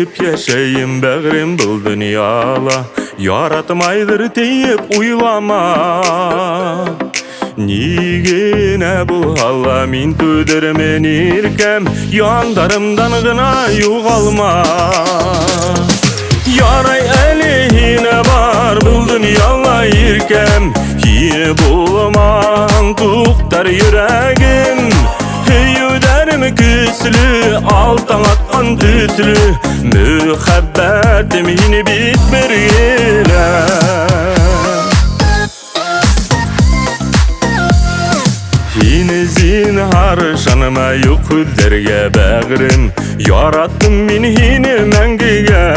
deyip yaşayım bägrim bu dünyala. Yaratmaydır deyip uylama. Nigine bu halla min tüdürmen irkem, yandarımdan gına yuğalma. Yaray elihine var bu dünyala irkem, yine bulman tuktar yüreğim. Yüderim küslü, altan atkan tüslü, mühabbetim yine bitmeriyle. Yine zinhar şanıma yok derge bägrim, yarattım min yine mengige.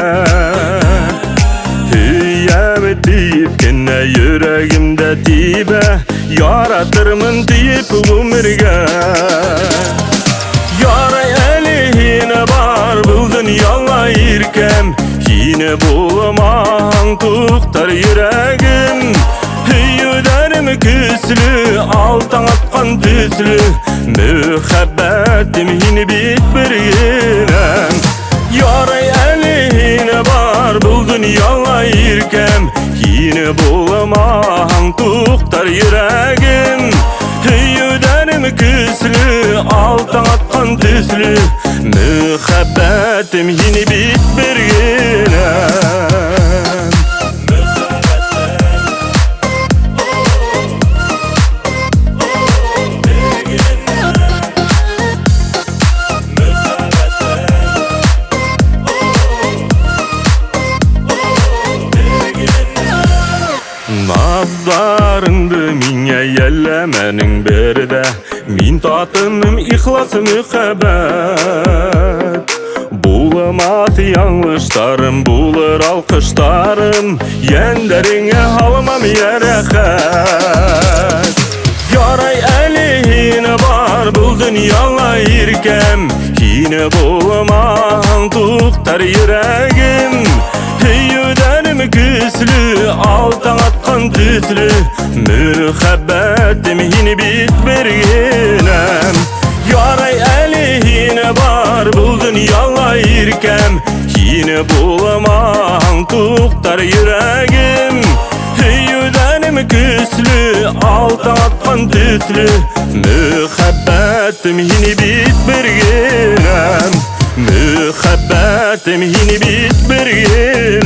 Hüyyem deyip kenne yüreğimde tibe, yaratırmın deyip ömürge. Yaray elihine var bu dünyala irkem, yine bulman tuktar yüreğim. Yüderim küslü, altan atkan tüslü, mühabbetim yine bitmeriyle. Yaray elihine var bu dünyala irkem, yine bulman tuktar yüreğim. Yüderim küslü, altan atkan tüslü, mühabbetim yine bitmeriyle. Nazlarındı minge yellemenin beride, min tatınım ihlas mühebbet. Bulamaz yanlışlarım, bulur alkışlarım, yenderine halmam yereket. Yaray elihine var bu dünyala irkem, yine bulman tuktar yüreğim. Yüderim küslü, altan atkan tüslü, mühabbetim yine bitmeriyle. Yaray elihine var bu dünyala irkem, yine bulman tuktar yüreğim. Yüderim küslü, altan atkan tüslü, mühabbetim yine bitmeriyle. Mühabbetim yine bitmeriyle.